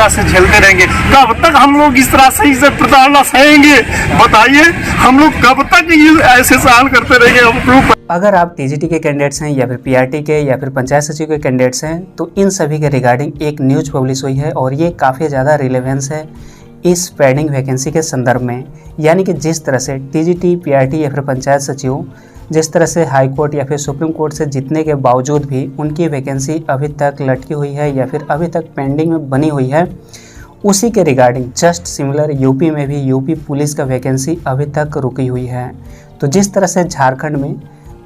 तरह से झेलते रहेंगे? कब तक हम लोग इस तरह से इसे प्रताड़ना सहेंगे? बताइए, हम लोग कब तक ऐसे सहन करते रहेंगे हम लोग? अगर आप टीजीटी के कैंडिडेट्स हैं या फिर पीआरटी के या फिर पंचायत सचिव के कैंडिडेट्स हैं तो इन सभी के रिगार्डिंग एक न्यूज़ पब्लिश हुई है और ये काफ़ी ज़्यादा रिलेवेंस है इस पेंडिंग वैकेंसी के संदर्भ में। यानी कि जिस तरह से टीजीटी, पीआरटी या फिर पंचायत सचिव जिस तरह से हाई कोर्ट या फिर सुप्रीम कोर्ट से जीतने के बावजूद भी उनकी वैकेंसी अभी तक लटकी हुई है या फिर अभी तक पेंडिंग में बनी हुई है, उसी के रिगार्डिंग जस्ट सिमिलर यूपी में भी यूपी पुलिस का वैकेंसी अभी तक रुकी हुई है। तो जिस तरह से झारखंड में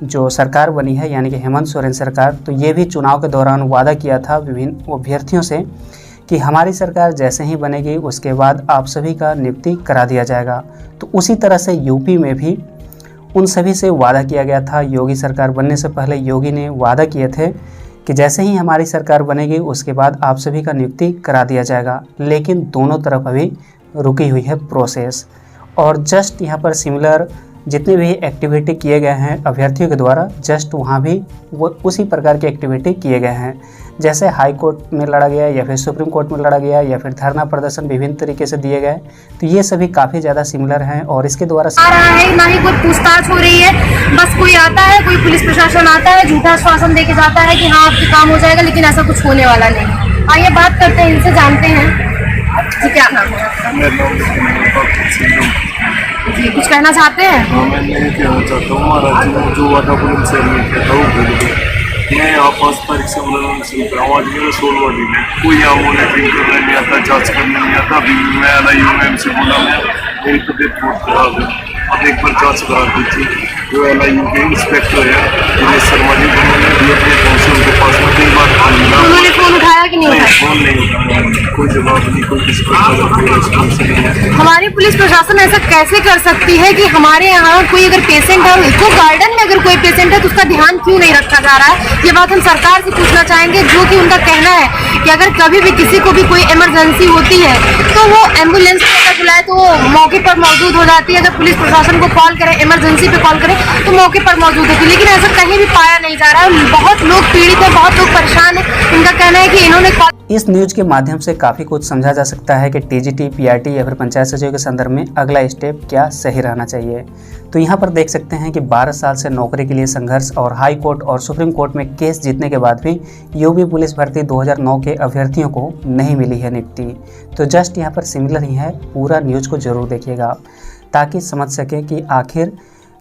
जो सरकार बनी है यानी कि हेमंत सोरेन सरकार, तो ये भी चुनाव के दौरान वादा किया था विभिन्न अभ्यर्थियों से कि हमारी सरकार जैसे ही बनेगी उसके बाद आप सभी का नियुक्ति करा दिया जाएगा। तो उसी तरह से यूपी में भी उन सभी से वादा किया गया था। योगी सरकार बनने से पहले योगी ने वादा किए थे कि जैसे ही हमारी सरकार बनेगी उसके बाद आप सभी का नियुक्ति करा दिया जाएगा, लेकिन दोनों तरफ अभी रुकी हुई है प्रोसेस। और जस्ट यहाँ पर सिमिलर जितने भी एक्टिविटी किए गए हैं अभ्यर्थियों के द्वारा, जस्ट वहाँ भी वो उसी प्रकार की एक्टिविटी किए गए हैं। जैसे हाई कोर्ट में लड़ा गया या फिर सुप्रीम कोर्ट में लड़ा गया या फिर धरना प्रदर्शन विभिन्न तरीके से दिए गए, तो ये सभी काफ़ी ज़्यादा सिमिलर हैं। और इसके द्वारा आ रहा है, ना ही कोई पूछताछ हो रही है, बस कोई आता है, कोई पुलिस प्रशासन आता है, झूठा आश्वासन देके जाता है कि हाँ आपके काम हो जाएगा, लेकिन ऐसा कुछ होने वाला नहीं। आइए बात करते हैं, इनसे जानते हैं जी क्या नाम है। जी कुछ कहना चाहते हैं? हाँ, मैं नहीं कहना चाहता हूँ। महाराज जी जो वादा बुलंदशहर में किया था वो भूल गए। मैं यहाँ 5 तारीख से बुलंदशहर पे हूँ, आज मेरा 16वां दिन है। कोई यहाँ मॉनिटरिंग करने नहीं आता, जांच करने नहीं आता। अभी मैं LIU से बोला, मैं मेरी तबीयत बहुत खराब है, अब एक बार जाँच करा दीजिए। जो LIU के इंस्पेक्टर है दिनेश शर्मा जी, उन्होंने भी अपने फोन से उनके पास में 3 बार फोन मिला। उन्होंने फोन उठाया कि नहीं उठाया? फोन नहीं उठाया, कोई जवाब नहीं, कोई किसी प्रकार का कोई रिस्पॉन्स नहीं है। हमारी पुलिस प्रशासन ऐसा कैसे कर सकती है कि हमारे यहाँ कोई अगर पेशेंट है, उसको गार्डन में अगर कोई पेशेंट है तो उसका ध्यान क्यों नहीं रखा जा रहा है? ये बात हम सरकार से पूछना चाहेंगे, जो कि उनका कहना है कि अगर कभी भी किसी को भी कोई इमरजेंसी होती है तो वो एम्बुलेंस अगर बुलाए तो वो मौके पर मौजूद हो जाती है। अगर पुलिस प्रशासन को कॉल करें, इमरजेंसी पे कॉल करें तो मौके पर मौजूद होती है, लेकिन ऐसा कहीं भी पाया नहीं जा रहा है। बहुत लोग पीड़ित है, बहुत लोग परेशान है। उनका कहना है कि इन्होंने इस न्यूज़ के माध्यम से काफ़ी कुछ समझा जा सकता है कि टीजीटी, पीआरटी या फिर पंचायत सचिव के संदर्भ में अगला स्टेप क्या सही रहना चाहिए। तो यहाँ पर देख सकते हैं कि 12 साल से नौकरी के लिए संघर्ष और हाई कोर्ट और सुप्रीम कोर्ट में केस जीतने के बाद भी यूपी पुलिस भर्ती 2009 के अभ्यर्थियों को नहीं मिली है नियुक्ति। तो जस्ट यहाँ पर सिमिलर ही है, पूरा न्यूज़ को जरूर देखिएगा ताकि समझ सकें कि आखिर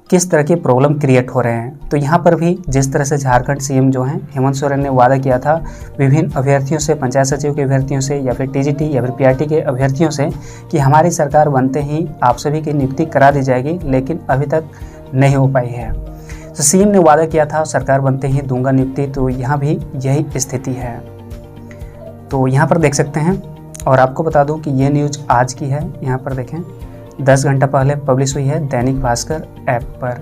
किस तरह के प्रॉब्लम क्रिएट हो रहे हैं। तो यहाँ पर भी जिस तरह से झारखंड सीएम जो हैं हेमंत सोरेन ने वादा किया था विभिन्न अभ्यर्थियों से, पंचायत सचिव के अभ्यर्थियों से या फिर टीजीटी या फिर पीआरटी के अभ्यर्थियों से कि हमारी सरकार बनते ही आप सभी की नियुक्ति करा दी जाएगी, लेकिन अभी तक नहीं हो पाई है। तो सीएम ने वादा किया था सरकार बनते ही दूंगा नियुक्ति, तो यहाँ भी यही स्थिति है। तो यहाँ पर देख सकते हैं और आपको बता दूँ कि ये न्यूज़ आज की है। यहाँ पर देखें 10 घंटा पहले पब्लिश हुई है दैनिक भास्कर ऐप पर।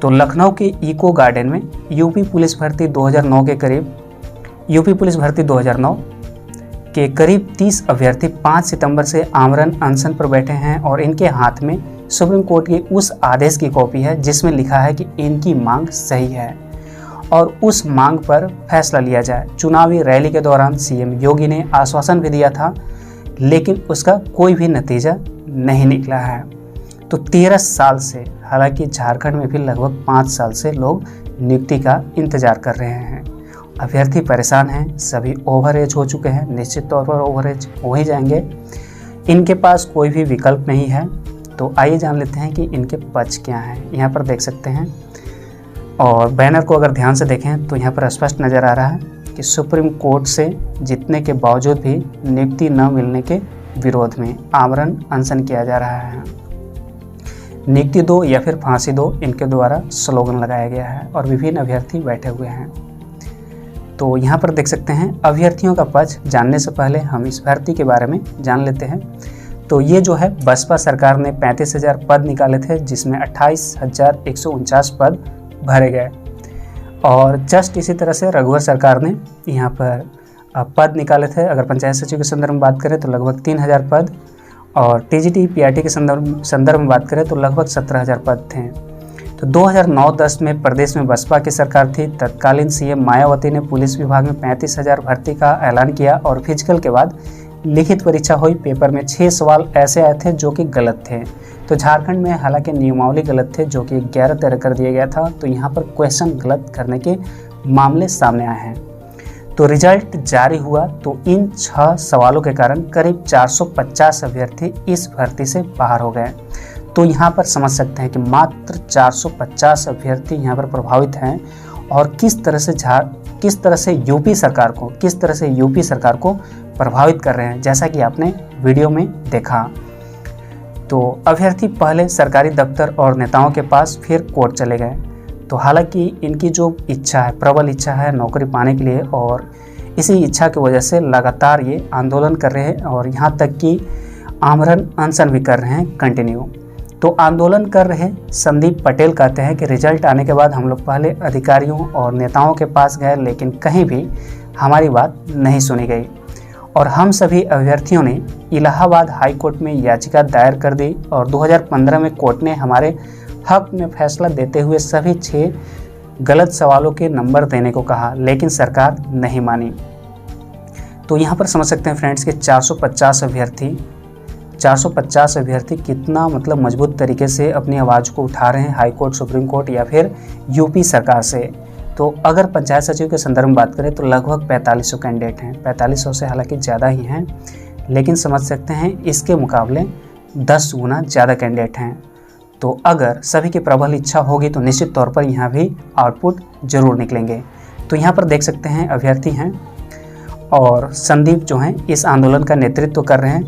तो लखनऊ के इको गार्डन में यूपी पुलिस भर्ती 2009 के करीब 30 अभ्यर्थी 5 सितंबर से आमरण अनशन पर बैठे हैं और इनके हाथ में सुप्रीम कोर्ट के उस आदेश की कॉपी है जिसमें लिखा है कि इनकी मांग सही है और उस मांग पर फैसला लिया जाए। चुनावी रैली के दौरान सीएम योगी ने आश्वासन भी दिया था, लेकिन उसका कोई भी नतीजा नहीं निकला है। तो 13 साल से, हालांकि झारखंड में भी लगभग 5 साल से लोग नियुक्ति का इंतजार कर रहे हैं। अभ्यर्थी परेशान हैं, सभी ओवर एज हो चुके हैं, निश्चित तौर पर ओवर एज हो ही जाएंगे। इनके पास कोई भी विकल्प नहीं है। तो आइए जान लेते हैं कि इनके पक्ष क्या हैं। यहाँ पर देख सकते हैं और बैनर को अगर ध्यान से देखें तो यहाँ पर स्पष्ट नज़र आ रहा है कि सुप्रीम कोर्ट से जीतने के बावजूद भी नियुक्ति न मिलने के विरोध में आमरण अनशन किया जा रहा है। नियुक्ति दो या फिर फांसी दो, इनके द्वारा स्लोगन लगाया गया है और विभिन्न अभ्यर्थी बैठे हुए हैं। तो यहाँ पर देख सकते हैं अभ्यर्थियों का पक्ष जानने से पहले हम इस भर्ती के बारे में जान लेते हैं। तो ये जो है बसपा सरकार ने 35,000 पद निकाले थे, जिसमें 28,149 पद भरे गए। और जस्ट इसी तरह से रघुवर सरकार ने यहाँ पर पद निकाले थे। अगर पंचायत सचिव के संदर्भ में बात करें तो लगभग 3,000 पद और टीजीटी पीआरटी के संदर्भ में बात करें तो लगभग 17,000 पद थे। तो 2009-10 में प्रदेश में बसपा की सरकार थी। तत्कालीन सीएम मायावती ने पुलिस विभाग में 35,000 भर्ती का ऐलान किया और फिजिकल के बाद लिखित परीक्षा हुई, पेपर में 6 सवाल ऐसे आए थे जो कि गलत थे। तो झारखंड में हालांकि नियमावली गलत थे जो कि 11-13 कर दिया गया था, तो यहाँ पर क्वेश्चन गलत करने के मामले सामने आए हैं। तो रिजल्ट जारी हुआ तो इन 6 सवालों के कारण करीब 450 अभ्यर्थी इस भर्ती से बाहर हो गए। तो यहाँ पर समझ सकते हैं कि मात्र 450 अभ्यर्थी यहाँ पर प्रभावित हैं और किस तरह से यूपी सरकार को प्रभावित कर रहे हैं, जैसा कि आपने वीडियो में देखा। तो अभ्यर्थी पहले सरकारी दफ्तर और नेताओं के पास, फिर कोर्ट चले गए। तो हालांकि इनकी जो इच्छा है, प्रबल इच्छा है नौकरी पाने के लिए, और इसी इच्छा की वजह से लगातार ये आंदोलन कर रहे हैं और यहाँ तक कि आमरण अनशन भी कर रहे हैं कंटिन्यू। तो आंदोलन कर रहे संदीप पटेल कहते हैं कि रिजल्ट आने के बाद हम लोग पहले अधिकारियों और नेताओं के पास गए, लेकिन कहीं भी हमारी बात नहीं सुनी गई और हम सभी अभ्यर्थियों ने इलाहाबाद हाई कोर्ट में याचिका दायर कर दी और 2015 में कोर्ट ने हमारे हक में फैसला देते हुए सभी 6 गलत सवालों के नंबर देने को कहा, लेकिन सरकार नहीं मानी। तो यहाँ पर समझ सकते हैं फ्रेंड्स कि 450 अभ्यर्थी कितना मतलब मजबूत तरीके से अपनी आवाज़ को उठा रहे हैं हाई कोर्ट, सुप्रीम कोर्ट या फिर यूपी सरकार से। तो अगर पंचायत सचिव के संदर्भ में बात करें तो लगभग 4500 कैंडिडेट हैं, 4500 से हालांकि ज़्यादा ही हैं, लेकिन समझ सकते हैं इसके मुकाबले 10 गुना ज़्यादा कैंडिडेट हैं। तो अगर सभी की प्रबल इच्छा होगी तो निश्चित तौर पर यहाँ भी आउटपुट जरूर निकलेंगे। तो यहाँ पर देख सकते हैं अभ्यर्थी हैं और संदीप जो हैं इस आंदोलन का नेतृत्व कर रहे हैं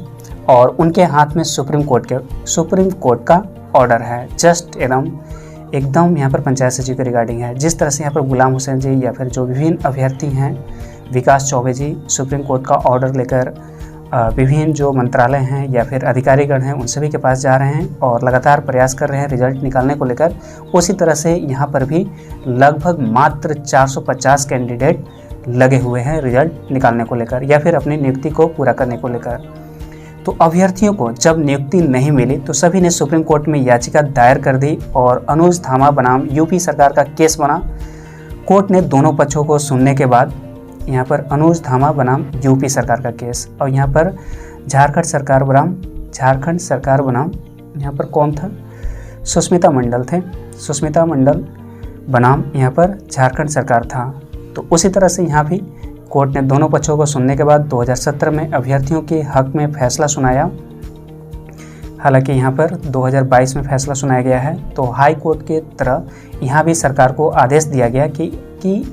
और उनके हाथ में सुप्रीम कोर्ट का ऑर्डर है। जस्ट एकदम यहाँ पर पंचायत सचिव के रिगार्डिंग है। जिस तरह से यहाँ पर गुलाम हुसैन जी या फिर जो विभिन्न अभ्यर्थी हैं, विकास चौबे जी उन कोर्ट का ऑर्डर लेकर विभिन्न जो मंत्रालय हैं या फिर अधिकारीगण हैं उन सभी के पास जा रहे हैं और लगातार प्रयास कर रहे हैं रिजल्ट निकालने को लेकर। उसी तरह से यहाँ पर भी लगभग मात्र 450 कैंडिडेट लगे हुए हैं रिजल्ट निकालने को लेकर या फिर अपनी नियुक्ति को पूरा करने को लेकर। तो अभ्यर्थियों को जब नियुक्ति नहीं मिली तो सभी ने सुप्रीम कोर्ट में याचिका दायर कर दी और अनुज धामा बनाम यूपी सरकार का केस बना। कोर्ट ने दोनों पक्षों को सुनने के बाद यहाँ पर अनुज धामा बनाम यूपी सरकार का केस और यहाँ पर झारखंड सरकार बनाम यहाँ पर कौन था, सुष्मिता मंडल बनाम यहाँ पर झारखंड सरकार था। तो उसी तरह से यहाँ भी कोर्ट ने दोनों पक्षों को सुनने के बाद 2017 में अभ्यर्थियों के हक में फैसला सुनाया। हालांकि यहाँ पर 2022 में फैसला सुनाया गया है। तो हाई कोर्ट के तरह यहाँ भी सरकार को आदेश दिया गया कि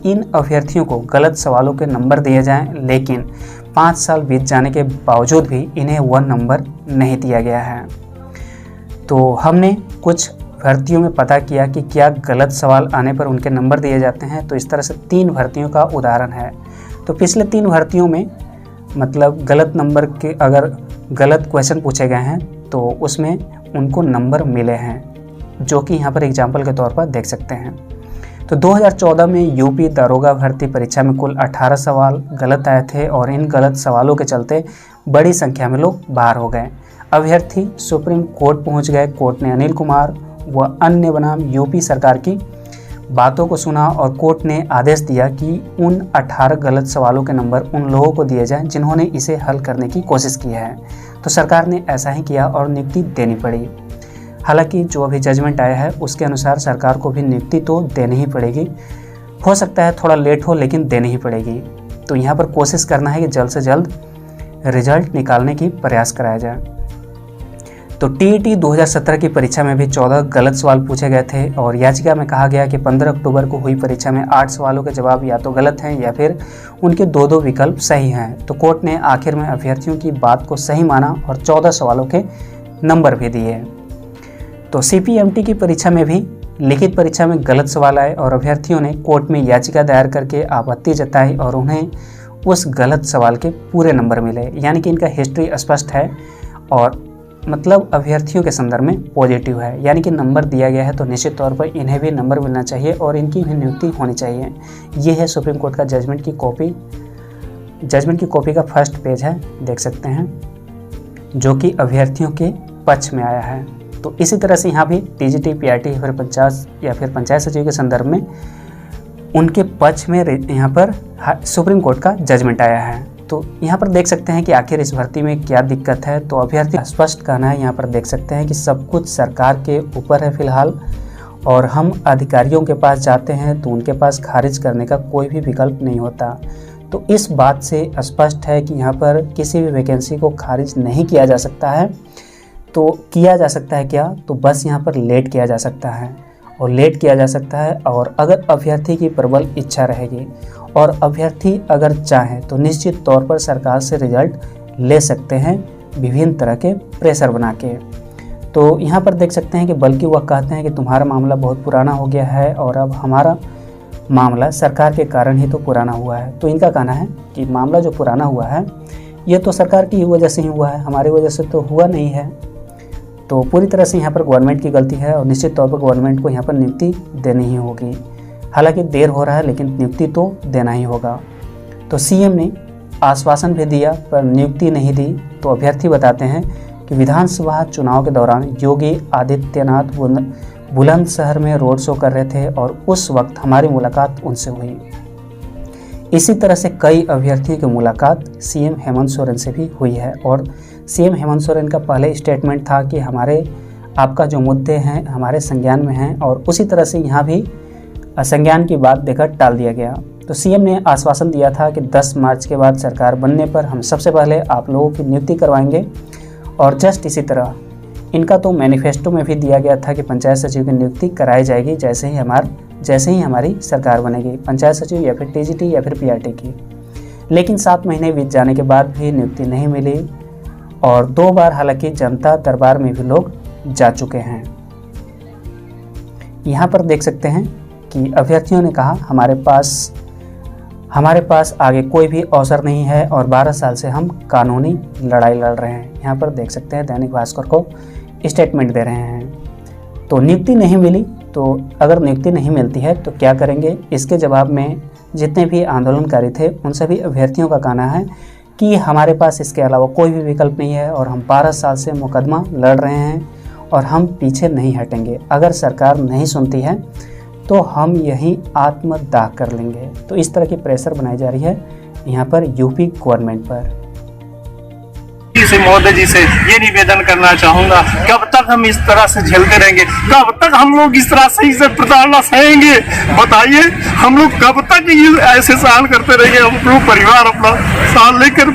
इन अभ्यर्थियों को गलत सवालों के नंबर दिए जाएं, लेकिन 5 साल बीत जाने के बावजूद भी इन्हें वह नंबर नहीं दिया गया है। तो हमने कुछ भर्तियों में पता किया कि क्या गलत सवाल आने पर उनके नंबर दिए जाते हैं। तो इस तरह से 3 भर्तियों का उदाहरण है। तो पिछले 3 भर्तियों में मतलब गलत नंबर के अगर गलत क्वेश्चन पूछे गए हैं तो उसमें उनको नंबर मिले हैं, जो कि यहाँ पर एग्जाम्पल के तौर पर देख सकते हैं। तो 2014 में यूपी दारोगा भर्ती परीक्षा में कुल 18 सवाल गलत आए थे और इन गलत सवालों के चलते बड़ी संख्या में लोग बाहर हो गए। अभ्यर्थी सुप्रीम कोर्ट पहुँच गए। कोर्ट ने अनिल कुमार व अन्य बनाम यूपी सरकार की बातों को सुना और कोर्ट ने आदेश दिया कि उन 18 गलत सवालों के नंबर उन लोगों को दिए जाएं जिन्होंने इसे हल करने की कोशिश की है। तो सरकार ने ऐसा ही किया और नियुक्ति देनी पड़ी। हालांकि जो अभी जजमेंट आया है उसके अनुसार सरकार को भी नियुक्ति तो देनी ही पड़ेगी। हो सकता है थोड़ा लेट हो, लेकिन देनी ही पड़ेगी। तो यहाँ पर कोशिश करना है कि जल्द से जल्द रिजल्ट निकालने की प्रयास कराया जाए। तो टीईटी 2017 की परीक्षा में भी 14 गलत सवाल पूछे गए थे और याचिका में कहा गया कि 15 अक्टूबर को हुई परीक्षा में 8 सवालों के जवाब या तो गलत हैं या फिर उनके 2 विकल्प सही हैं। तो कोर्ट ने आखिर में अभ्यर्थियों की बात को सही माना और 14 सवालों के नंबर भी दिए। तो CPMT की परीक्षा में भी लिखित परीक्षा में गलत सवाल आए और अभ्यर्थियों ने कोर्ट में याचिका दायर करके आपत्ति जताई और उन्हें उस गलत सवाल के पूरे नंबर मिले। यानी कि इनका हिस्ट्री स्पष्ट है और मतलब अभ्यर्थियों के संदर्भ में पॉजिटिव है, यानी कि नंबर दिया गया है तो निश्चित तौर पर इन्हें भी नंबर मिलना चाहिए और इनकी भी नियुक्ति होनी चाहिए। ये है सुप्रीम कोर्ट का जजमेंट की कॉपी का फर्स्ट पेज है, देख सकते हैं, जो कि अभ्यर्थियों के पक्ष में आया है। तो इसी तरह से यहाँ भी TGT, PRT या फिर पंचायत सचिव के संदर्भ में उनके पक्ष में यहाँ पर सुप्रीम कोर्ट का जजमेंट आया है। तो यहाँ पर देख सकते हैं कि आखिर इस भर्ती में क्या दिक्कत है। तो अभ्यर्थी स्पष्ट कहना है, यहाँ पर देख सकते हैं कि सब कुछ सरकार के ऊपर है फिलहाल, और हम अधिकारियों के पास जाते हैं तो उनके पास खारिज करने का कोई भी विकल्प नहीं होता। तो इस बात से स्पष्ट है कि यहाँ पर किसी भी वैकेंसी को खारिज नहीं किया जा सकता है। तो किया जा सकता है क्या, तो बस यहाँ पर लेट किया जा सकता है, और लेट किया जा सकता है। और अगर अभ्यर्थी की प्रबल इच्छा रहेगी और अभ्यर्थी अगर चाहें तो निश्चित तौर पर सरकार से रिजल्ट ले सकते हैं विभिन्न तरह के प्रेशर बना के। तो यहाँ पर देख सकते हैं कि बल्कि वह कहते हैं कि तुम्हारा मामला बहुत पुराना हो गया है और अब हमारा मामला सरकार के कारण ही तो पुराना हुआ है। तो इनका कहना है कि मामला जो पुराना हुआ है ये तो सरकार की वजह से ही हुआ है, हमारी वजह से तो हुआ नहीं है। तो पूरी तरह से यहाँ पर गवर्नमेंट की गलती है और निश्चित तौर पर गवर्नमेंट को यहाँ पर नियुक्ति देनी ही होगी। हालांकि देर हो रहा है लेकिन नियुक्ति तो देना ही होगा। तो सीएम ने आश्वासन भी दिया पर नियुक्ति नहीं दी। तो अभ्यर्थी बताते हैं कि विधानसभा चुनाव के दौरान योगी आदित्यनाथ बुलंदशहर में रोड शो कर रहे थे और उस वक्त हमारी मुलाकात उनसे हुई। इसी तरह से कई अभ्यर्थियों की मुलाकात सीएम हेमंत सोरेन से भी हुई है, और सीएम हेमंत सोरेन का पहले स्टेटमेंट था कि आपका जो मुद्दे हैं हमारे संज्ञान में हैं, और उसी तरह से यहाँ भी संज्ञान की बात देकर टाल दिया गया। तो सीएम ने आश्वासन दिया था कि 10 मार्च के बाद सरकार बनने पर हम सबसे पहले आप लोगों की नियुक्ति करवाएंगे, और जस्ट इसी तरह इनका तो मैनिफेस्टो में भी दिया गया था कि पंचायत सचिव की नियुक्ति कराई जाएगी जैसे ही हमारी सरकार बनेगी, पंचायत सचिव या फिर टीजीटी या फिर पीआरटी की। लेकिन 7 महीने बीत जाने के बाद भी नियुक्ति नहीं मिली, और 2 बार हालांकि जनता दरबार में भी लोग जा चुके हैं। यहाँ पर देख सकते हैं कि अभ्यर्थियों ने कहा हमारे पास आगे कोई भी अवसर नहीं है और 12 साल से हम कानूनी लड़ाई लड़ रहे हैं। यहाँ पर देख सकते हैं दैनिक भास्कर को स्टेटमेंट दे रहे हैं। तो नियुक्ति नहीं मिली, तो अगर नियुक्ति नहीं मिलती है तो क्या करेंगे, इसके जवाब में जितने भी आंदोलनकारी थे उन सभी अभ्यर्थियों का कहना है कि हमारे पास इसके अलावा कोई भी विकल्प नहीं है और हम 12 साल से मुकदमा लड़ रहे हैं और हम पीछे नहीं हटेंगे। अगर सरकार नहीं सुनती है तो हम यहीं आत्मदाह कर लेंगे। तो इस तरह की प्रेशर बनाई जा रही है यहाँ पर यूपी गवर्नमेंट पर। से महोदय जी से ये निवेदन करना चाहूंगा, कब तक हम इस तरह से झेलते रहेंगे, कब तक हम लोग इस तरह से इसे प्रताड़ना सहेंगे, बताइए। हम लोग कब तक ऐसे सहन करते रहेंगे, हम लोग परिवार अपना साथ लेकर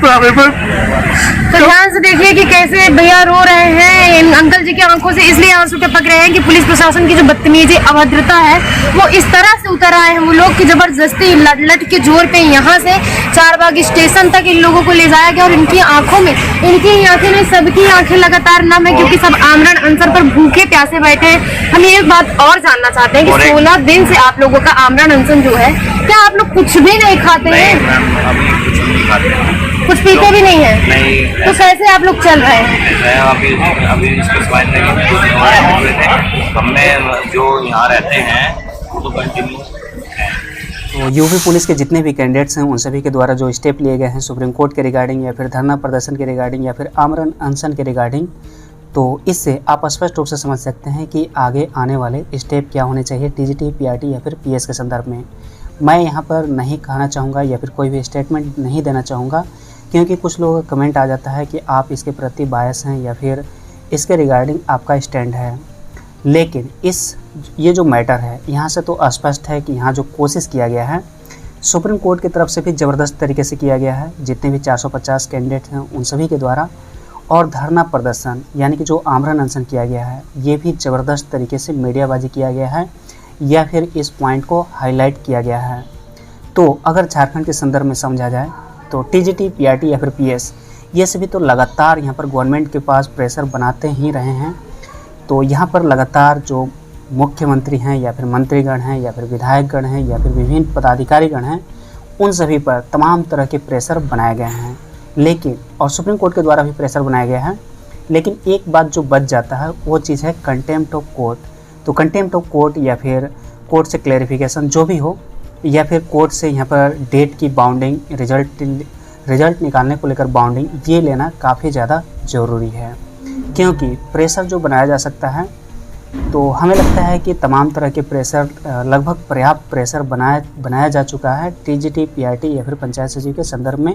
तो ध्यान से देखिए कि कैसे भैया रो रहे हैं। इन अंकल जी की आंखों से इसलिए आंसू टपक रहे हैं कि पुलिस प्रशासन की जो बदतमीजी अभद्रता है वो इस तरह से उतर आए हैं वो लोग कि जबरदस्ती लट के जोर पे यहाँ से चारबाग स्टेशन तक इन लोगों को ले जाया गया, और इनकी आंखों में, इनकी आंखें में, सबकी आंखें लगातार नम है क्योंकि सब आमरण अनशन पर भूखे प्यासे बैठे हैं। हम ये बात और जानना चाहते हैं कि 16 दिन से आप लोगों का आमरण अनशन जो है, क्या आप लोग कुछ भी नहीं खाते हैं? कुछ पीते भी नहीं है? नहीं। तो कैसे आप लोग चल रहे हैं? अभी हमने जो यहाँ रहते हैं तो कंटिन्यू। तो यूपी पुलिस के जितने भी कैंडिडेट्स हैं उन सभी के द्वारा जो स्टेप लिए गए हैं सुप्रीम कोर्ट के रिगार्डिंग या फिर धरना प्रदर्शन के रिगार्डिंग या फिर आमरण अनशन के रिगार्डिंग, तो इससे आप स्पष्ट रूप से समझ सकते हैं कि आगे आने वाले स्टेप क्या होने चाहिए टीजीटी, पीआरटी या फिर पीएस के संदर्भ में। मैं यहाँ पर नहीं कहना चाहूँगा या फिर कोई भी स्टेटमेंट नहीं देना चाहूँगा, क्योंकि कुछ लोगों का कमेंट आ जाता है कि आप इसके प्रति बायस हैं या फिर इसके रिगार्डिंग आपका स्टैंड है। लेकिन ये जो मैटर है यहाँ से तो स्पष्ट है कि यहाँ जो कोशिश किया गया है सुप्रीम कोर्ट की तरफ से भी ज़बरदस्त तरीके से किया गया है, जितने भी 450 कैंडिडेट हैं उन सभी के द्वारा, और धरना प्रदर्शन यानी कि जो आमरण अनशन किया गया है ये भी ज़बरदस्त तरीके से मीडियाबाजी किया गया है या फिर इस पॉइंट को हाईलाइट किया गया है। तो अगर झारखंड के संदर्भ में समझा जाए तो टीजीटी, पीआरटी या फिर पीएस ये सभी तो लगातार यहाँ पर गवर्नमेंट के पास प्रेशर बनाते ही रहे हैं। तो यहाँ पर लगातार जो मुख्यमंत्री हैं या फिर मंत्रीगण हैं या फिर विधायकगण हैं या फिर विभिन्न पदाधिकारीगण हैं उन सभी पर तमाम तरह के प्रेशर बनाए गए हैं, लेकिन और सुप्रीम कोर्ट के द्वारा भी प्रेशर बनाया गया है। लेकिन एक बात जो बच जाता है वो चीज़ है कंटेम्प्ट ऑफ कोर्ट। तो कंटेम्प्ट ऑफ कोर्ट या फिर कोर्ट से क्लैरिफिकेशन जो भी हो या फिर कोर्ट से यहाँ पर डेट की बाउंडिंग, रिजल्ट निकालने को लेकर बाउंडिंग, ये लेना काफ़ी ज़्यादा ज़रूरी है, क्योंकि प्रेशर जो बनाया जा सकता है तो हमें लगता है कि तमाम तरह के प्रेशर, लगभग पर्याप्त प्रेशर बनाया जा चुका है टीजीटी, पीआरटी या फिर पंचायत सचिव के संदर्भ में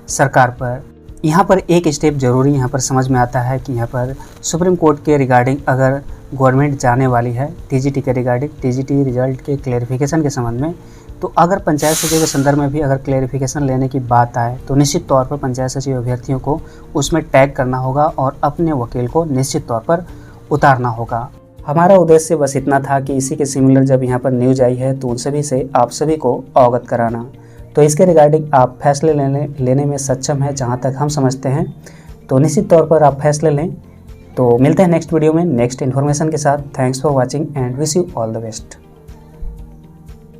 सरकार पर। यहाँ पर एक स्टेप जरूरी यहाँ पर समझ में आता है कि यहाँ पर सुप्रीम कोर्ट के रिगार्डिंग अगर गवर्नमेंट जाने वाली है टीजीटी के रिगार्डिंग, टीजीटी रिजल्ट के क्लेरिफिकेशन के संबंध में, तो अगर पंचायत सचिव के संदर्भ में भी अगर क्लेरिफिकेशन लेने की बात आए तो निश्चित तौर पर पंचायत सचिव अभ्यर्थियों को उसमें टैग करना होगा और अपने वकील को निश्चित तौर पर उतारना होगा। हमारा उद्देश्य बस इतना था कि इसी के सिमिलर जब यहाँ पर न्यूज आई है तो उन सभी से आप सभी को अवगत कराना। तो इसके रिगार्डिंग आप फैसले लेने में सक्षम हैं जहाँ तक हम समझते हैं, तो निश्चित तौर पर आप फैसले लें। तो मिलते हैं नेक्स्ट वीडियो में नेक्स्ट इन्फॉर्मेशन के साथ। Thanks for watching and wish you all the best.